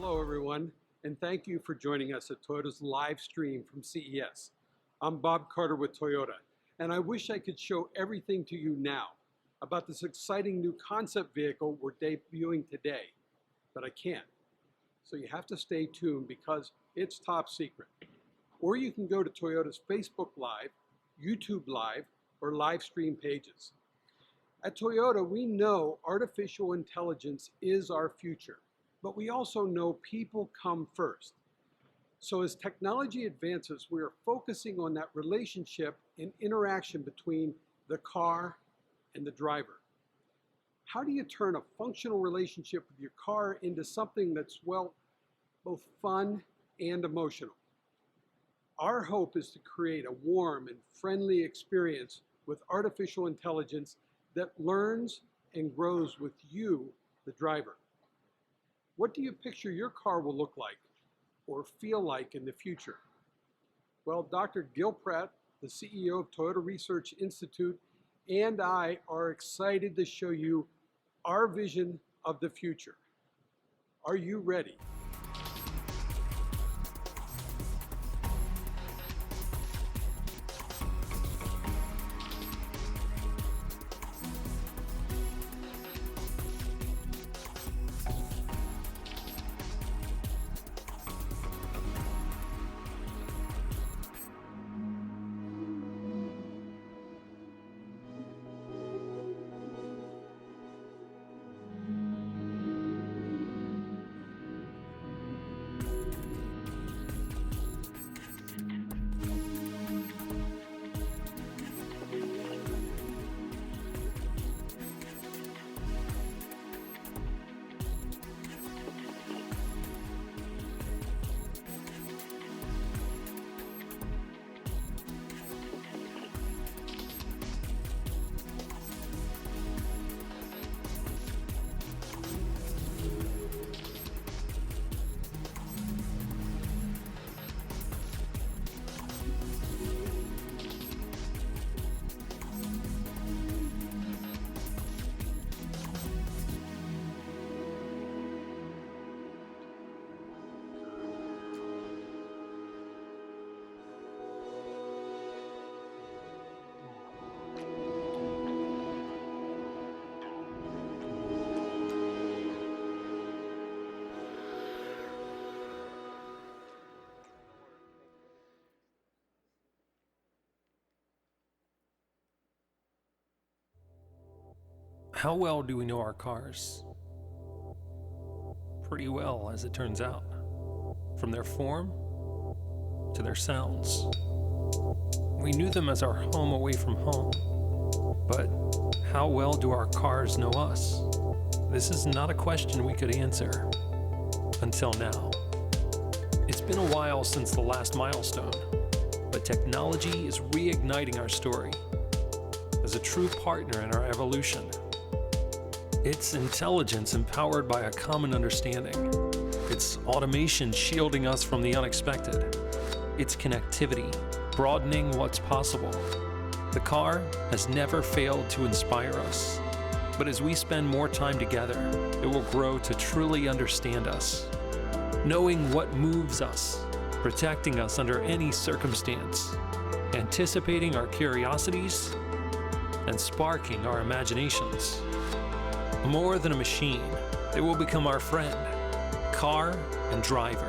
Hello, everyone, and thank you for joining us at Toyota's live stream from CES. I'm Bob Carter with Toyota, and I wish I could show everything to you now about this exciting new concept vehicle we're debuting today, but I can't. So you have to stay tuned because it's top secret. Or you can go to Toyota's Facebook Live, YouTube Live, or live stream pages. At Toyota, we know artificial intelligence is our future, but we also know people come first. So as technology advances, we are focusing on that relationship and interaction between the car and the driver. How do you turn a functional relationship with your car into something that's, well, both fun and emotional? Our hope is to create a warm and friendly experience with artificial intelligence that learns and grows with you, the driver. What do you picture your car will look like or feel like in the future? Well, Dr. Gil Pratt, the CEO of Toyota Research Institute, and I are excited to show you our vision of the future. Are you ready? How well do we know our cars? Pretty well, as it turns out. From their form to their sounds. We knew them as our home away from home. But how well do our cars know us? This is not a question we could answer. Until now. It's been a while since the last milestone, but technology is reigniting our story as a true partner in our evolution. It's intelligence empowered by a common understanding. It's automation shielding us from the unexpected. It's connectivity, broadening what's possible. The car has never failed to inspire us. But as we spend more time together, it will grow to truly understand us. Knowing what moves us, protecting us under any circumstance, anticipating our curiosities, and sparking our imaginations. More than a machine, it will become our friend, car and driver.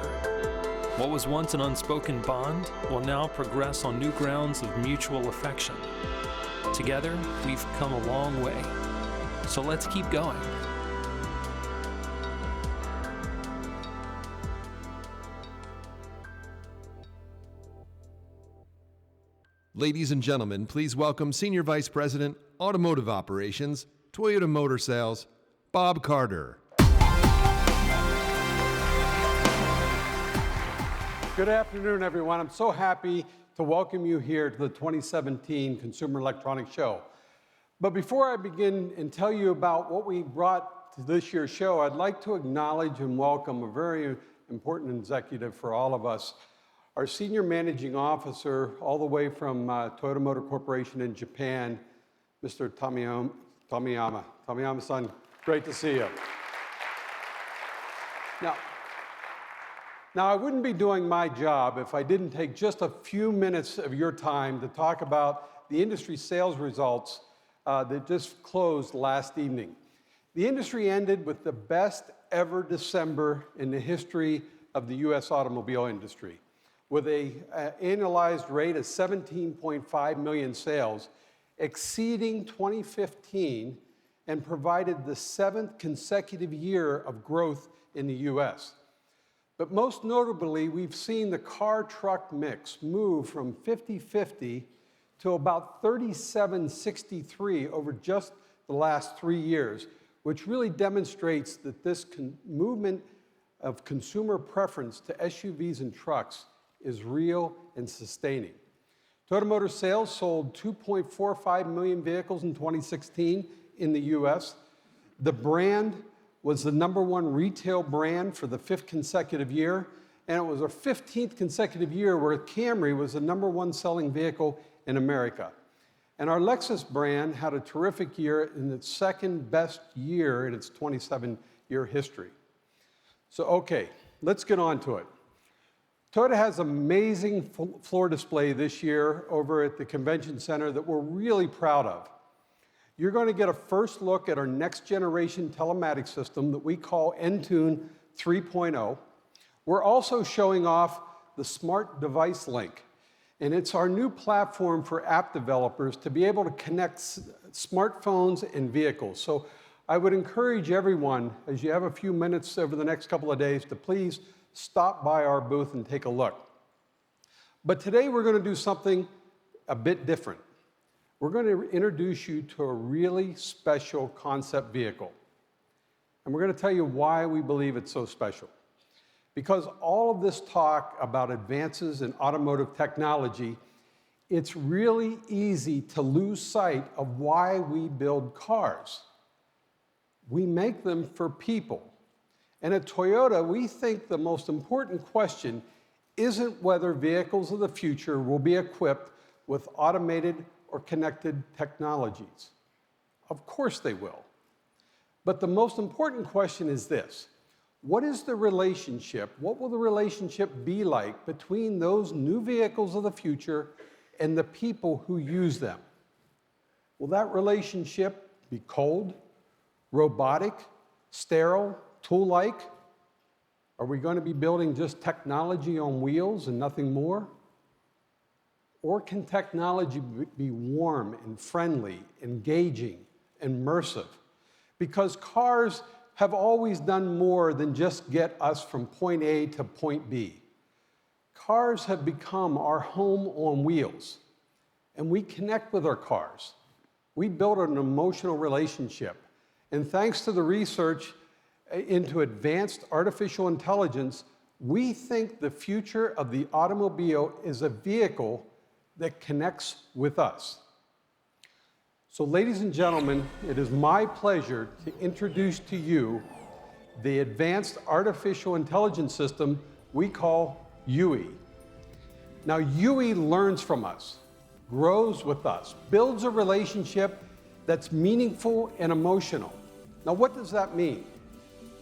What was once an unspoken bond will now progress on new grounds of mutual affection. Together, we've come a long way, so let's keep going. Ladies and gentlemen, please welcome Senior Vice President, Automotive Operations, Toyota Motor Sales, Bob Carter. Good afternoon, everyone. I'm so happy to welcome you here to the 2017 Consumer Electronics Show. But before I begin and tell you about what we brought to this year's show, I'd like to acknowledge and welcome a very important executive for all of us, our Senior Managing Officer, all the way from Toyota Motor Corporation in Japan, Mr. Tomiyama. Tomiyama-san, great to see you. Now, Now, I wouldn't be doing my job if I didn't take just a few minutes of your time to talk about the industry sales results that just closed last evening. The industry ended with the best ever December in the history of the U.S. automobile industry, with an annualized rate of 17.5 million sales, exceeding 2015, and provided the 7th consecutive year of growth in the U.S. But most notably, we've seen the car-truck mix move from 50-50 to about 37-63 over just the last 3 years, which really demonstrates that this movement of consumer preference to SUVs and trucks is real and sustaining. Toyota Motor sales sold 2.45 million vehicles in 2016 in the US. The brand was the #1 retail brand for the 5th consecutive year, and it was our 15th consecutive year where Camry was the #1 selling vehicle in America. And our Lexus brand had a terrific year in its 2nd best year in its 27-year history. So, okay, let's get on to it. Toyota has amazing floor display this year over at the Convention Center that we're really proud of. You're going to get a first look at our next generation telematics system that we call Entune 3.0. We're also showing off the Smart Device Link, and it's our new platform for app developers to be able to connect smartphones and vehicles. So I would encourage everyone, as you have a few minutes over the next couple of days, to please stop by our booth and take a look. But today we're going to do something a bit different. We're going to introduce you to a really special concept vehicle. And we're going to tell you why we believe it's so special. Because all of this talk about advances in automotive technology, it's really easy to lose sight of why we build cars. We make them for people. And at Toyota, we think the most important question isn't whether vehicles of the future will be equipped with automated or connected technologies. Of course they will. But the most important question is this: what is the relationship, what will the relationship be like between those new vehicles of the future and the people who use them? Will that relationship be cold, robotic, sterile, tool-like? Are we going to be building just technology on wheels and nothing more? Or can technology be warm and friendly, engaging, immersive? Because cars have always done more than just get us from point A to point B. Cars have become our home on wheels, and we connect with our cars. We build an emotional relationship, and thanks to the research into advanced artificial intelligence, we think the future of the automobile is a vehicle that connects with us. So, ladies and gentlemen, it is my pleasure to introduce to you the advanced artificial intelligence system we call UE. Now, UE learns from us, grows with us, builds a relationship that's meaningful and emotional. Now, what does that mean?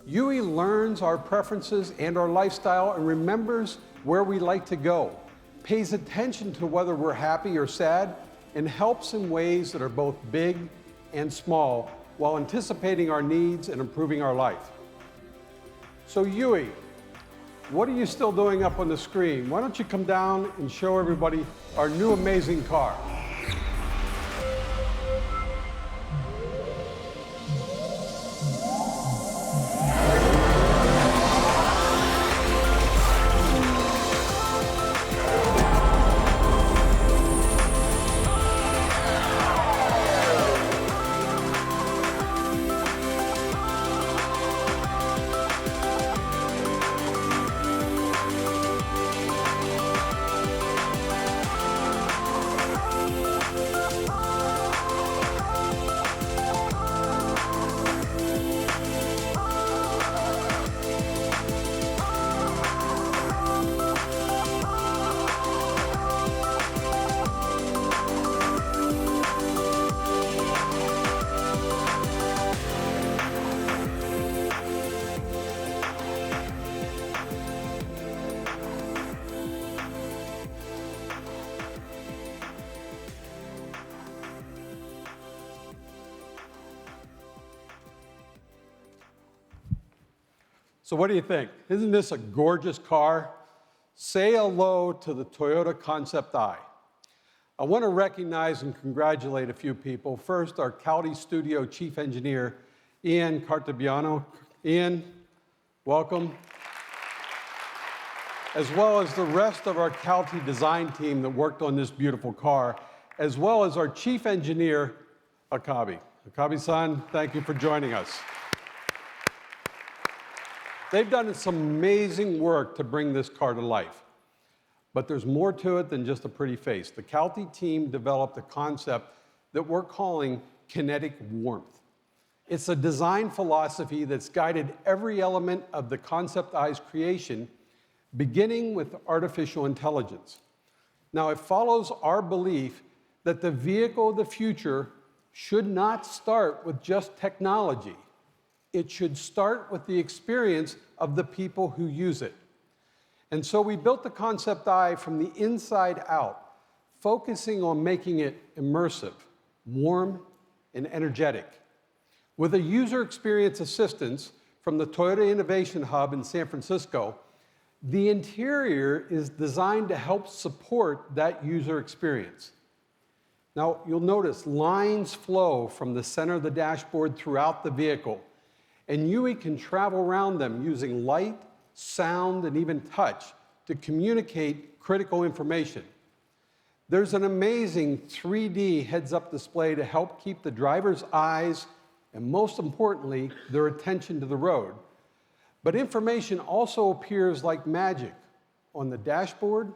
UE learns our preferences and our lifestyle and remembers where we like to go, pays attention to whether we're happy or sad, and helps in ways that are both big and small while anticipating our needs and improving our life. So UE, what are you still doing up on the screen? Why don't you come down and show everybody our new amazing car? So what do you think? Isn't this a gorgeous car? Say hello to the Toyota Concept I. I want to recognize and congratulate a few people. First, our Caldy Studio Chief Engineer, Ian Cartabiano. Ian, welcome. As well as the rest of our Caldy design team that worked on this beautiful car, as well as our Chief Engineer, Akabi. Akabi-san, thank you for joining us. They've done some amazing work to bring this car to life. But there's more to it than just a pretty face. The Caldy team developed a concept that we're calling kinetic warmth. It's a design philosophy that's guided every element of the Concept I's creation, beginning with artificial intelligence. Now, it follows our belief that the vehicle of the future should not start with just technology. It should start with the experience of the people who use it. And so we built the Concept I from the inside out, focusing on making it immersive, warm, and energetic. With a user experience assistance from the Toyota Innovation Hub in San Francisco, the interior is designed to help support that user experience. Now, you'll notice lines flow from the center of the dashboard throughout the vehicle, and Yui can travel around them using light, sound, and even touch to communicate critical information. There's an amazing 3D heads-up display to help keep the driver's eyes, and most importantly, their attention to the road. But information also appears like magic on the dashboard,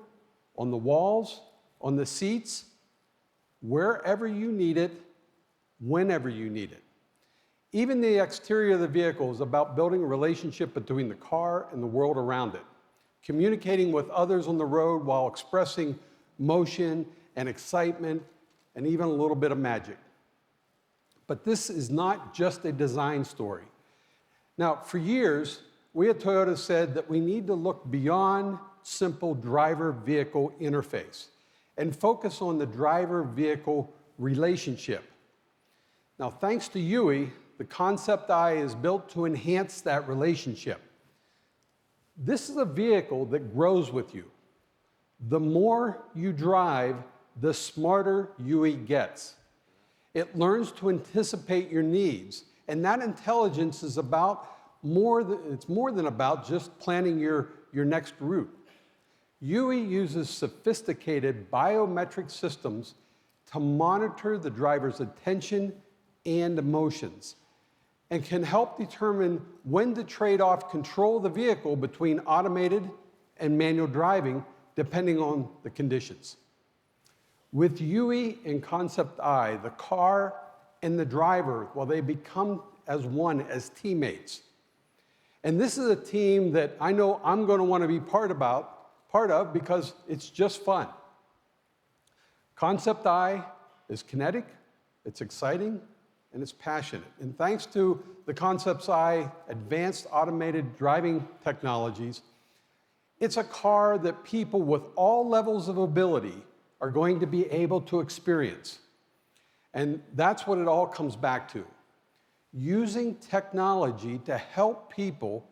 on the walls, on the seats, wherever you need it, whenever you need it. Even the exterior of the vehicle is about building a relationship between the car and the world around it, communicating with others on the road while expressing motion and excitement and even a little bit of magic. But this is not just a design story. Now, for years, we at Toyota said that we need to look beyond simple driver-vehicle interface and focus on the driver-vehicle relationship. Now, thanks to Yui, the Concept I is built to enhance that relationship. This is a vehicle that grows with you. The more you drive, the smarter Yui gets. It learns to anticipate your needs, and that intelligence is more than about just planning your next route. Yui uses sophisticated biometric systems to monitor the driver's attention and emotions, and can help determine when to trade off control of the vehicle between automated and manual driving, depending on the conditions. With Yui and Concept I, the car and the driver, well, they become as one, as teammates. And this is a team that I know I'm going to want to be part of because it's just fun. Concept I is kinetic, it's exciting, and it's passionate. And thanks to the Concept I advanced automated driving technologies, it's a car that people with all levels of ability are going to be able to experience. And that's what it all comes back to. Using technology to help people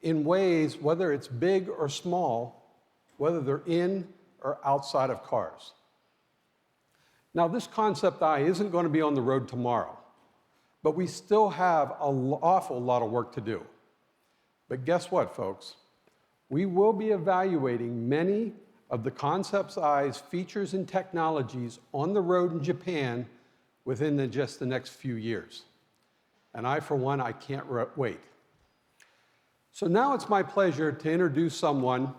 in ways, whether it's big or small, whether they're in or outside of cars. Now, this Concept I isn't going to be on the road tomorrow, but we still have an awful lot of work to do. But guess what, folks? We will be evaluating many of the Concept I's features and technologies on the road in Japan within just the next few years. And I, for one, I can't wait. So now it's my pleasure to introduce someone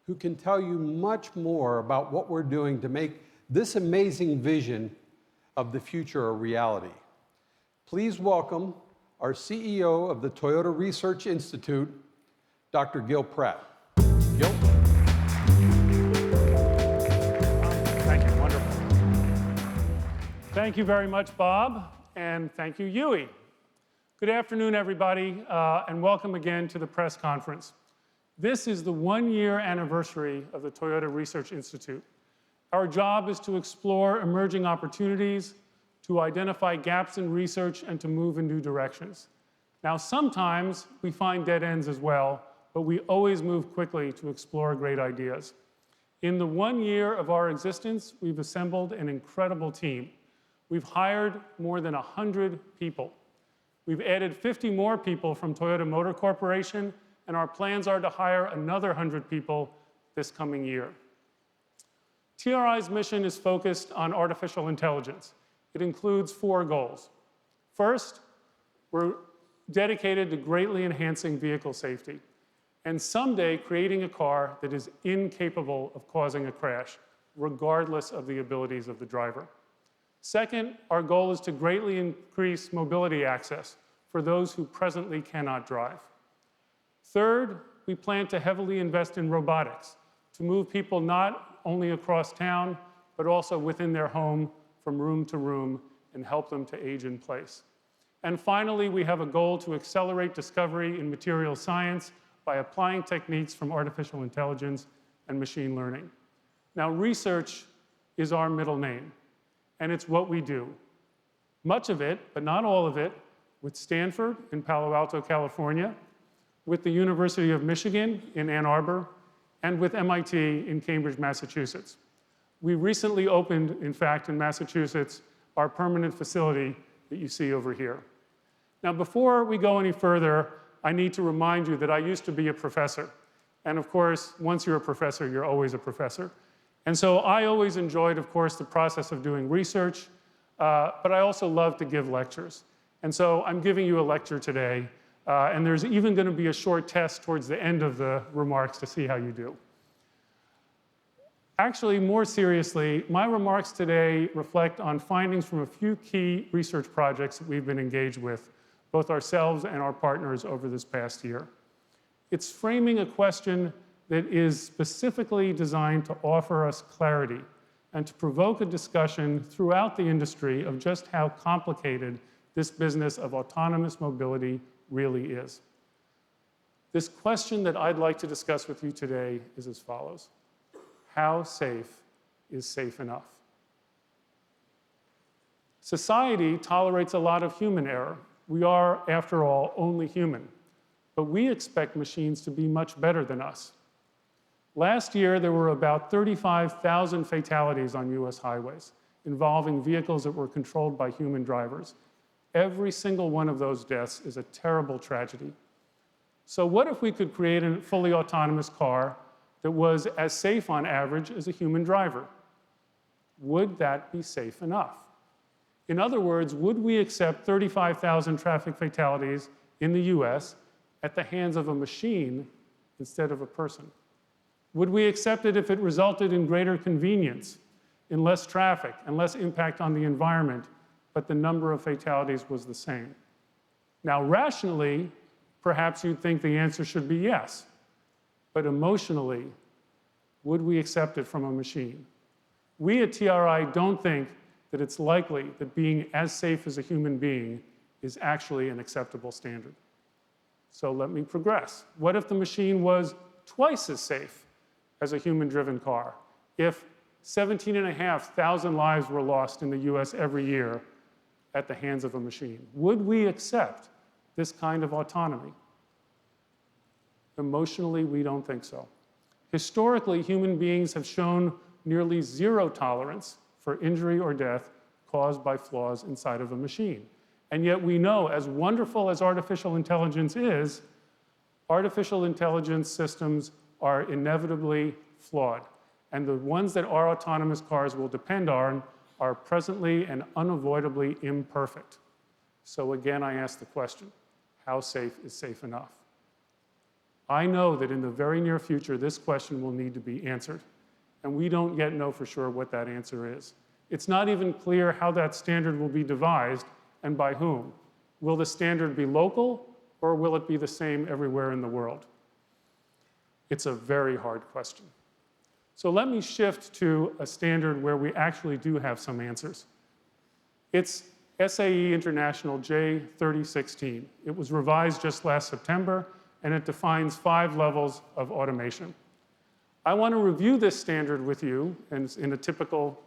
who can tell you much more about what we're doing to make this amazing vision of the future a reality. Please welcome our CEO of the Toyota Research Institute, Dr. Gil Pratt. Gil? Thank you, wonderful. Thank you very much, Bob, and thank you, Yui. Good afternoon, everybody, and welcome again to the press conference. This is the one-year anniversary of the Toyota Research Institute. Our job is to explore emerging opportunities, to identify gaps in research, and to move in new directions. Now, sometimes we find dead ends as well, but we always move quickly to explore great ideas. In the 1 year of our existence, we've assembled an incredible team. We've hired more than 100 people. We've added 50 more people from Toyota Motor Corporation, and our plans are to hire another 100 people this coming year. TRI's mission is focused on artificial intelligence. It includes 4 goals. First, we're dedicated to greatly enhancing vehicle safety, and someday creating a car that is incapable of causing a crash, regardless of the abilities of the driver. Second, our goal is to greatly increase mobility access for those who presently cannot drive. Third, we plan to heavily invest in robotics to move people not only across town, but also within their home from room to room and help them to age in place. And finally, we have a goal to accelerate discovery in material science by applying techniques from artificial intelligence and machine learning. Now, research is our middle name, and it's what we do. Much of it, but not all of it, with Stanford in Palo Alto, California, with the University of Michigan in Ann Arbor, and with MIT in Cambridge, Massachusetts. We recently opened, in fact, in Massachusetts, our permanent facility that you see over here. Now, before we go any further, I need to remind you that I used to be a professor. And of course, once you're a professor, you're always a professor. And so I always enjoyed, of course, the process of doing research, but I also love to give lectures. And so I'm giving you a lecture today, and there's even going to be a short test towards the end of the remarks to see how you do. Actually, more seriously, my remarks today reflect on findings from a few key research projects that we've been engaged with, both ourselves and our partners over this past year. It's framing a question that is specifically designed to offer us clarity and to provoke a discussion throughout the industry of just how complicated this business of autonomous mobility really is. This question that I'd like to discuss with you today is as follows: how safe is safe enough? Society tolerates a lot of human error. We are, after all, only human, but we expect machines to be much better than us. Last year, there were about 35,000 fatalities on US highways involving vehicles that were controlled by human drivers. Every single one of those deaths is a terrible tragedy. So what if we could create a fully autonomous car that was as safe on average as a human driver? Would that be safe enough? In other words, would we accept 35,000 traffic fatalities in the US at the hands of a machine instead of a person? Would we accept it if it resulted in greater convenience, in less traffic, and less impact on the environment, but the number of fatalities was the same? Now, rationally, perhaps you'd think the answer should be yes. But emotionally, would we accept it from a machine? We at TRI don't think that it's likely that being as safe as a human being is actually an acceptable standard. So let me progress. What if the machine was twice as safe as a human-driven car? If 17,500 lives were lost in the US every year at the hands of a machine, would we accept this kind of autonomy? Emotionally, we don't think so. Historically, human beings have shown nearly zero tolerance for injury or death caused by flaws inside of a machine. And yet we know, as wonderful as artificial intelligence is, artificial intelligence systems are inevitably flawed. And the ones that our autonomous cars will depend on are presently and unavoidably imperfect. So again, I ask the question, how safe is safe enough? I know that in the very near future, this question will need to be answered. And we don't yet know for sure what that answer is. It's not even clear how that standard will be devised and by whom. Will the standard be local, or will it be the same everywhere in the world? It's a very hard question. So let me shift to a standard where we actually do have some answers. It's SAE International J3016. It was revised just last September, and it defines 5 levels of automation. I want to review this standard with you in a typical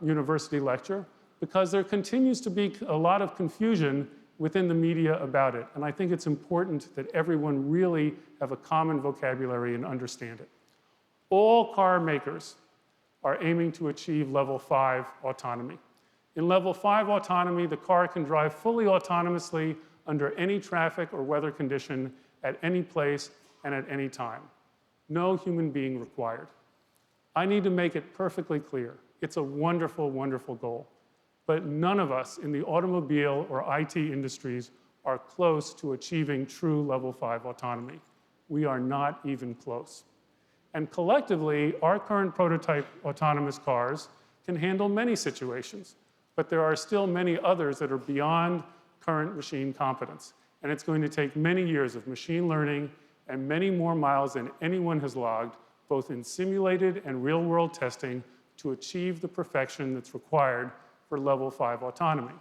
university lecture, because there continues to be a lot of confusion within the media about it. And I think it's important that everyone really have a common vocabulary and understand it. All car makers are aiming to achieve level 5 autonomy. In level 5 autonomy, the car can drive fully autonomously under any traffic or weather condition at any place and at any time. No human being required. I need to make it perfectly clear. It's a wonderful, wonderful goal. But none of us in the automobile or IT industries are close to achieving true level 5 autonomy. We are not even close. And collectively, our current prototype autonomous cars can handle many situations, but there are still many others that are beyond current machine competence. And it's going to take many years of machine learning and many more miles than anyone has logged, both in simulated and real-world testing, to achieve the perfection that's required for level 5 autonomy.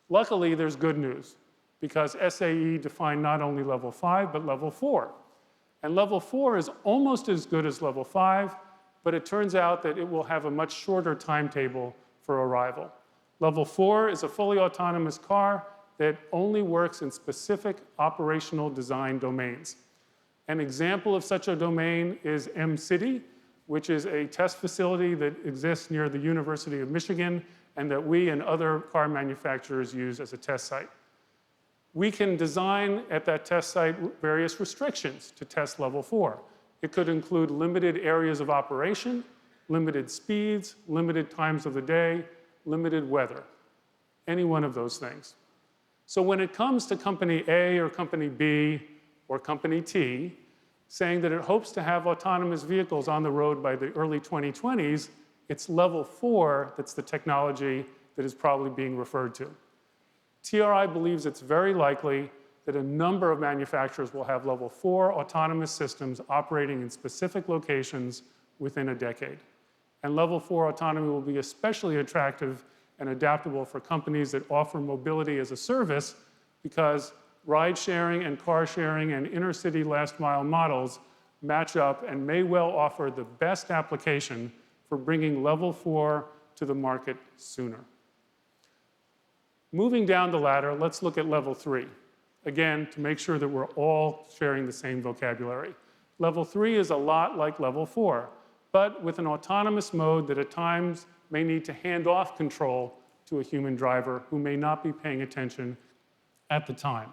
Luckily, there's good news, because SAE defined not only level 5, but level 4. And level 4 is almost as good as level 5, but it turns out that it will have a much shorter timetable for arrival. Level 4 is a fully autonomous car that only works in specific operational design domains. An example of such a domain is M-City, which is a test facility that exists near the University of Michigan and that we and other car manufacturers use as a test site. We can design at that test site various restrictions to test level 4. It could include limited areas of operation, limited speeds, limited times of the day, limited weather, any one of those things. So when it comes to company A or company B or company T saying that it hopes to have autonomous vehicles on the road by the early 2020s, it's level 4 that's the technology that is probably being referred to. TRI believes it's very likely that a number of manufacturers will have level 4 autonomous systems operating in specific locations within a decade. And level 4 autonomy will be especially attractive and adaptable for companies that offer mobility as a service, because ride sharing and car sharing and inner city last mile models match up and may well offer the best application for bringing level 4 to the market sooner. Moving down the ladder, let's look at level 3. Again, to make sure that we're all sharing the same vocabulary. Level 3 is a lot like level 4, but with an autonomous mode that at times may need to hand off control to a human driver who may not be paying attention at the time.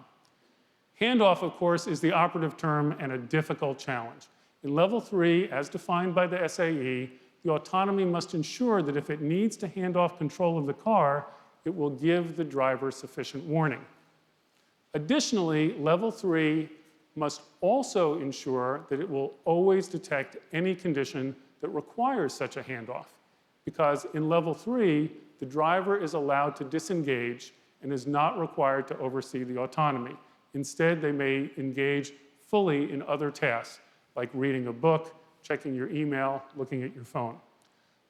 Handoff, of course, is the operative term and a difficult challenge. In level 3, as defined by the SAE, the autonomy must ensure that if it needs to hand off control of the car, it will give the driver sufficient warning. Additionally, level 3 must also ensure that it will always detect any condition that requires such a handoff, because in level 3, the driver is allowed to disengage and is not required to oversee the autonomy. Instead, they may engage fully in other tasks, like reading a book, checking your email, looking at your phone.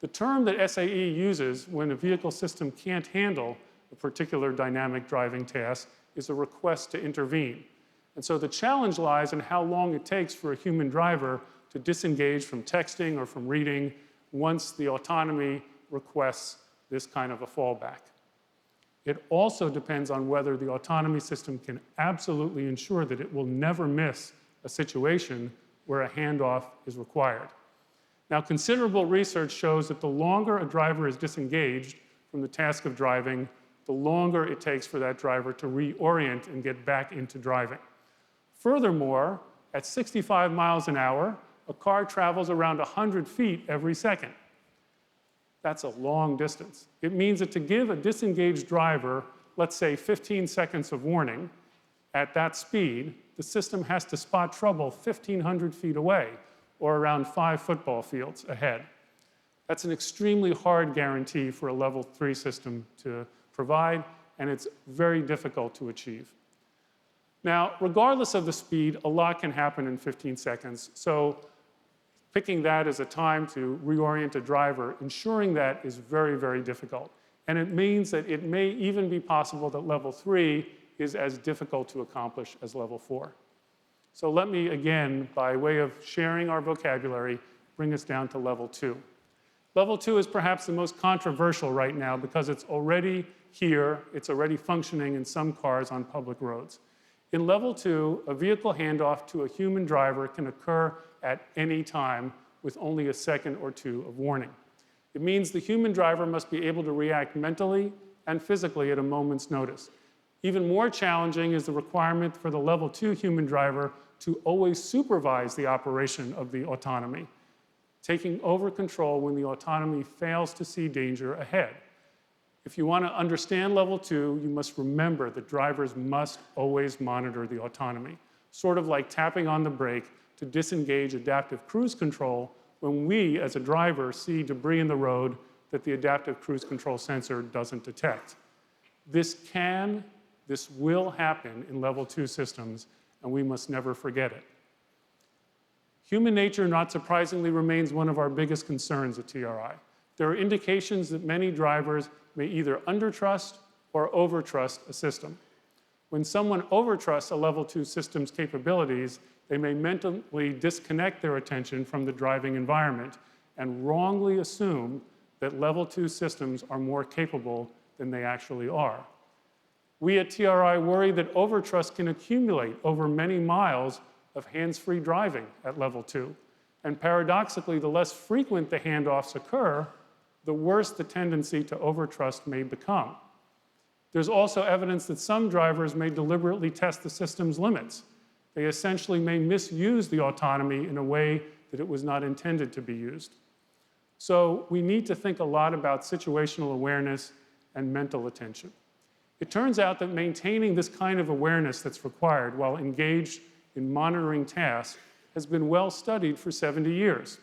The term that SAE uses when a vehicle system can't handle a particular dynamic driving task is a request to intervene. And so the challenge lies in how long it takes for a human driver to disengage from texting or from reading once the autonomy requests this kind of a fallback. It also depends on whether the autonomy system can absolutely ensure that it will never miss a situation where a handoff is required. Now, considerable research shows that the longer a driver is disengaged from the task of driving, the longer it takes for that driver to reorient and get back into driving. Furthermore, at 65 miles an hour, a car travels around 100 feet every second. That's a long distance. It means that to give a disengaged driver, let's say 15 seconds of warning, at that speed, the system has to spot trouble 1,500 feet away, or around 5 football fields ahead. That's an extremely hard guarantee for a level 3 system to provide, and it's very difficult to achieve. Now, regardless of the speed, a lot can happen in 15 seconds. So picking that as a time to reorient a driver, ensuring that is very, very difficult. And it means that it may even be possible that level 3 is as difficult to accomplish as level 4. So let me, again, by way of sharing our vocabulary, bring us down to level 2. Level 2 is perhaps the most controversial right now because it's already here, it's already functioning in some cars on public roads. In Level 2, a vehicle handoff to a human driver can occur at any time with only a second or two of warning. It means the human driver must be able to react mentally and physically at a moment's notice. Even more challenging is the requirement for the Level 2 human driver to always supervise the operation of the autonomy, taking over control when the autonomy fails to see danger ahead. If you want to understand Level 2, you must remember that drivers must always monitor the autonomy, sort of like tapping on the brake to disengage adaptive cruise control when we, as a driver, see debris in the road that the adaptive cruise control sensor doesn't detect. This will happen in Level 2 systems, and we must never forget it. Human nature, not surprisingly, remains one of our biggest concerns at TRI. There are indications that many drivers may either undertrust or overtrust a system. When someone overtrusts a Level 2 system's capabilities, they may mentally disconnect their attention from the driving environment and wrongly assume that Level 2 systems are more capable than they actually are. We at TRI worry that overtrust can accumulate over many miles of hands-free driving at Level 2. And paradoxically, the less frequent the handoffs occur, the worse the tendency to overtrust may become. There's also evidence that some drivers may deliberately test the system's limits. They essentially may misuse the autonomy in a way that it was not intended to be used. So we need to think a lot about situational awareness and mental attention. It turns out that maintaining this kind of awareness that's required while engaged in monitoring tasks has been well studied for 70 years.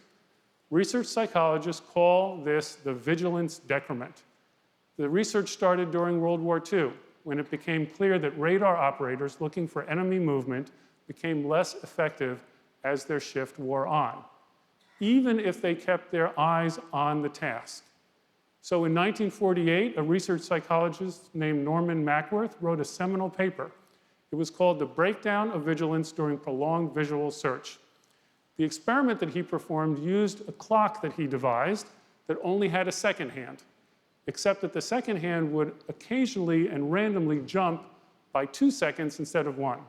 Research psychologists call this the Vigilance Decrement. The research started during World War II, when it became clear that radar operators looking for enemy movement became less effective as their shift wore on, even if they kept their eyes on the task. So in 1948, a research psychologist named Norman Mackworth wrote a seminal paper. It was called The Breakdown of Vigilance During Prolonged Visual Search. The experiment that he performed used a clock that he devised that only had a second hand, except that the second hand would occasionally and randomly jump by 2 seconds instead of 1.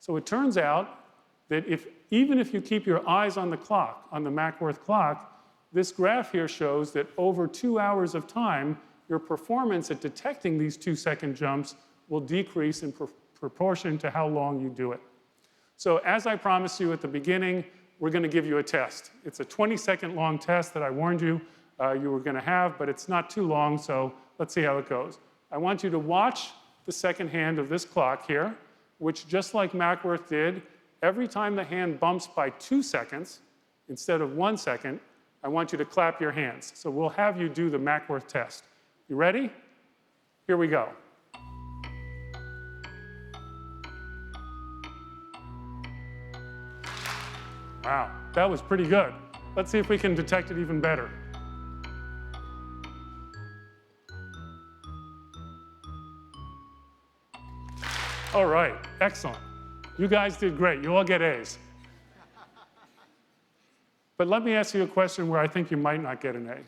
So it turns out that even if you keep your eyes on the clock, on the Mackworth clock, this graph here shows that over 2 hours of time, your performance at detecting these 2-second jumps will decrease in proportion to how long you do it. So as I promised you at the beginning, we're going to give you a test. It's a 20-second long test that I warned you you were going to have, but it's not too long, so let's see how it goes. I want you to watch the second hand of this clock here, which, just like Mackworth did, every time the hand bumps by 2 seconds instead of 1 second, I want you to clap your hands. So we'll have you do the Mackworth test. You ready? Here we go. Wow, that was pretty good. Let's see if we can detect it even better. All right, excellent. You guys did great. You all get A's. But let me ask you a question where I think you might not get an A.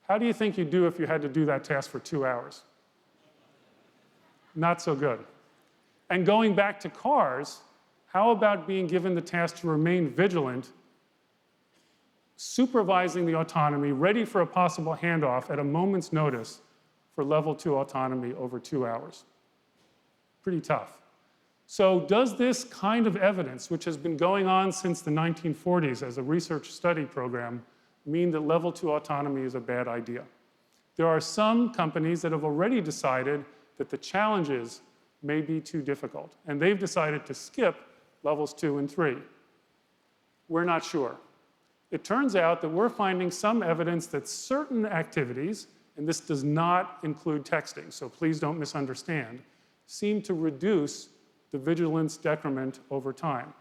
How do you think you'd do if you had to do that task for 2 hours? Not so good. And going back to cars, how about being given the task to remain vigilant, supervising the autonomy, ready for a possible handoff at a moment's notice for level 2 autonomy over 2 hours? Pretty tough. So does this kind of evidence, which has been going on since the 1940s as a research study program, mean that level 2 autonomy is a bad idea? There are some companies that have already decided that the challenges may be too difficult, and they've decided to skip levels 2 and 3. We're not sure. It turns out that we're finding some evidence that certain activities, and this does not include texting, so please don't misunderstand, seem to reduce the vigilance decrement over time.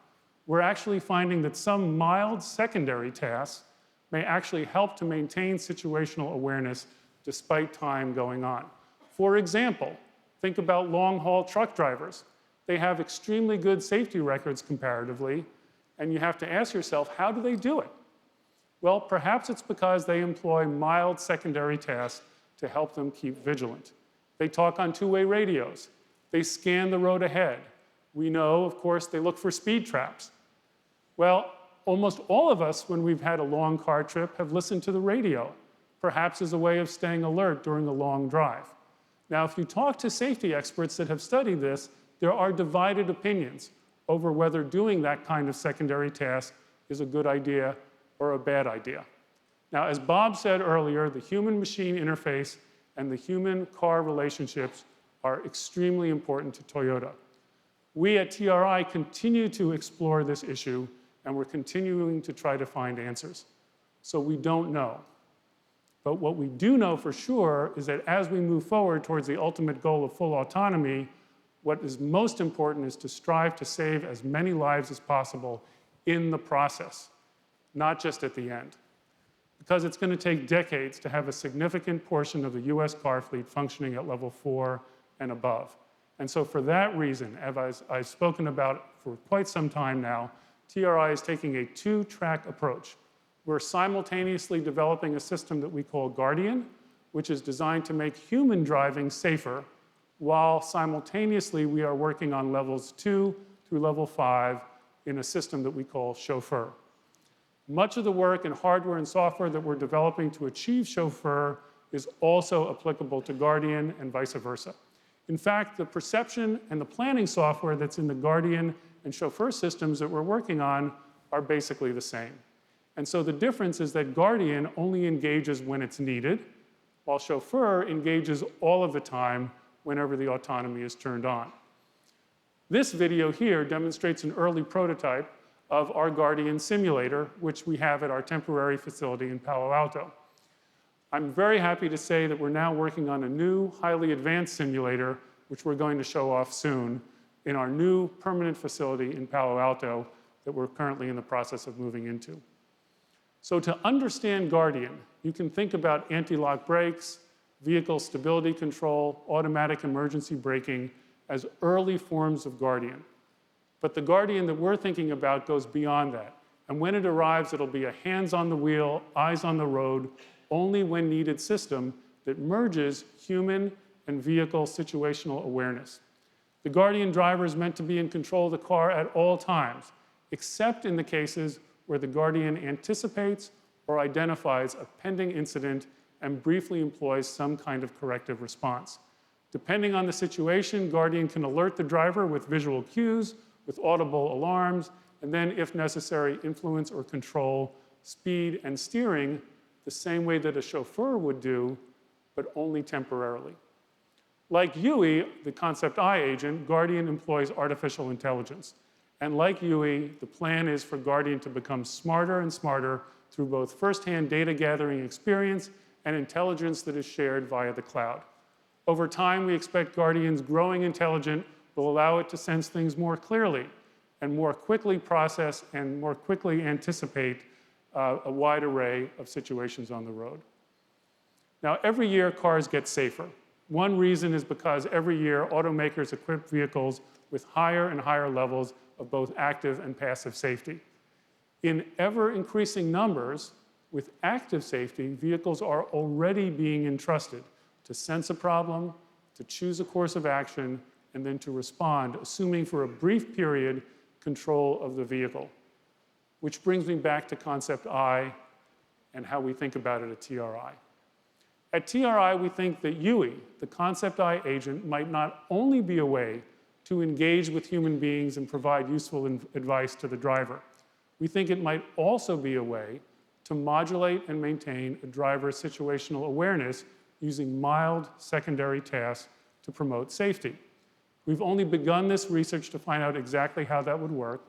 We're actually finding that some mild secondary tasks may actually help to maintain situational awareness despite time going on. For example, think about long-haul truck drivers. They have extremely good safety records comparatively, and you have to ask yourself, how do they do it? Well, perhaps it's because they employ mild secondary tasks to help them keep vigilant. They talk on two-way radios. They scan the road ahead. We know, of course, they look for speed traps. Well, almost all of us, when we've had a long car trip, have listened to the radio, perhaps as a way of staying alert during a long drive. Now, if you talk to safety experts that have studied this, there are divided opinions over whether doing that kind of secondary task is a good idea or a bad idea. Now, as Bob said earlier, the human-machine interface and the human-car relationships are extremely important to Toyota. We at TRI continue to explore this issue, and we're continuing to try to find answers. So we don't know. But what we do know for sure is that as we move forward towards the ultimate goal of full autonomy, what is most important is to strive to save as many lives as possible in the process, not just at the end. Because it's going to take decades to have a significant portion of the US car fleet functioning at level 4 and above. And so for that reason, as I've spoken about for quite some time now, TRI is taking a two-track approach. We're simultaneously developing a system that we call Guardian, which is designed to make human driving safer, while simultaneously we are working on levels 2 through level 5 in a system that we call Chauffeur. Much of the work in hardware and software that we're developing to achieve Chauffeur is also applicable to Guardian and vice versa. In fact, the perception and the planning software that's in the Guardian and Chauffeur systems that we're working on are basically the same. And so the difference is that Guardian only engages when it's needed, while Chauffeur engages all of the time whenever the autonomy is turned on. This video here demonstrates an early prototype of our Guardian simulator, which we have at our temporary facility in Palo Alto. I'm very happy to say that we're now working on a new, highly advanced simulator, which we're going to show off soon, in our new permanent facility in Palo Alto that we're currently in the process of moving into. So to understand Guardian, you can think about anti-lock brakes, vehicle stability control, automatic emergency braking as early forms of Guardian. But the Guardian that we're thinking about goes beyond that. And when it arrives, it'll be a hands on the wheel, eyes on the road, only when needed system that merges human and vehicle situational awareness. The Guardian driver is meant to be in control of the car at all times, except in the cases where the Guardian anticipates or identifies a pending incident and briefly employs some kind of corrective response. Depending on the situation, Guardian can alert the driver with visual cues, with audible alarms, and then, if necessary, influence or control speed and steering the same way that a chauffeur would do, but only temporarily. Like UE, the concept I agent, Guardian employs artificial intelligence. And like UE, the plan is for Guardian to become smarter and smarter through both firsthand data gathering experience and intelligence that is shared via the cloud. Over time, we expect Guardian's growing intelligence will allow it to sense things more clearly and more quickly process and more quickly anticipate a wide array of situations on the road. Now, every year, cars get safer. One reason is because every year, automakers equip vehicles with higher and higher levels of both active and passive safety. In ever-increasing numbers, with active safety, vehicles are already being entrusted to sense a problem, to choose a course of action, and then to respond, assuming for a brief period control of the vehicle. Which brings me back to concept I and how we think about it at TRI. At TRI, we think that UE, the concept I agent, might not only be a way to engage with human beings and provide useful advice to the driver. We think it might also be a way to modulate and maintain a driver's situational awareness using mild secondary tasks to promote safety. We've only begun this research to find out exactly how that would work.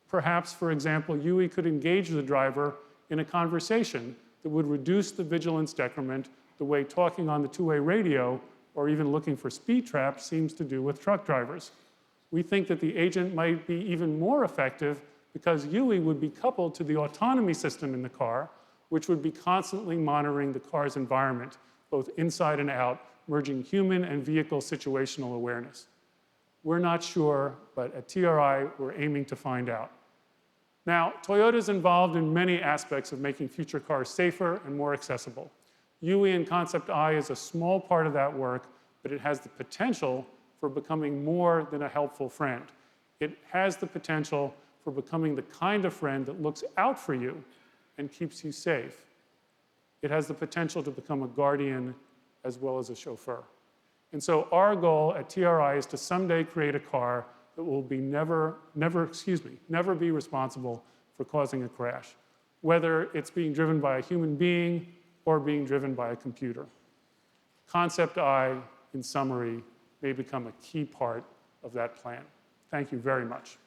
Perhaps, for example, UE could engage the driver in a conversation that would reduce the vigilance decrement the way talking on the two-way radio or even looking for speed traps seems to do with truck drivers. We think that the agent might be even more effective because UE would be coupled to the autonomy system in the car, which would be constantly monitoring the car's environment, both inside and out, merging human and vehicle situational awareness. We're not sure, but at TRI, we're aiming to find out. Now, Toyota is involved in many aspects of making future cars safer and more accessible. UE and Concept I is a small part of that work, but it has the potential for becoming more than a helpful friend. It has the potential for becoming the kind of friend that looks out for you and keeps you safe. It has the potential to become a guardian as well as a chauffeur. And so our goal at TRI is to someday create a car that will be never be responsible for causing a crash, whether it's being driven by a human being or being driven by a computer. Concept I, in summary, may become a key part of that plan. Thank you very much.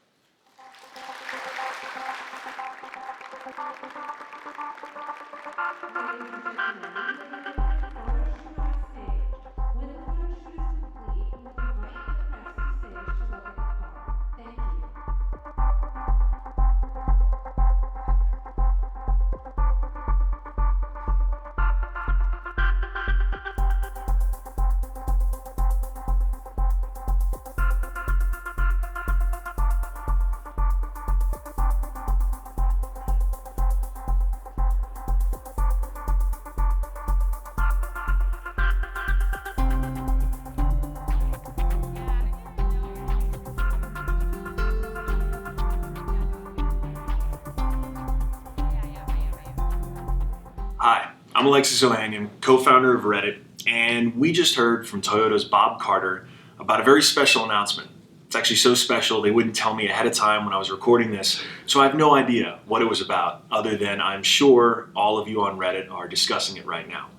Hi, I'm Alexis Ohanian, co-founder of Reddit, and we just heard from Toyota's Bob Carter about a very special announcement. It's actually so special they wouldn't tell me ahead of time when I was recording this, so I have no idea what it was about, other than I'm sure all of you on Reddit are discussing it right now.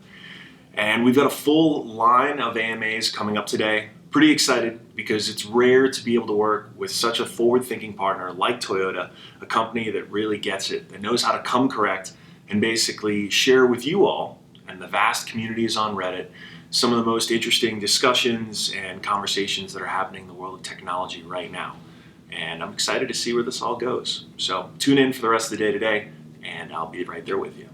And we've got a full line of AMAs coming up today. Pretty excited because it's rare to be able to work with such a forward-thinking partner like Toyota, a company that really gets it, that knows how to come correct and basically share with you all and the vast communities on Reddit some of the most interesting discussions and conversations that are happening in the world of technology right now. And I'm excited to see where this all goes. So tune in for the rest of the day today, and I'll be right there with you.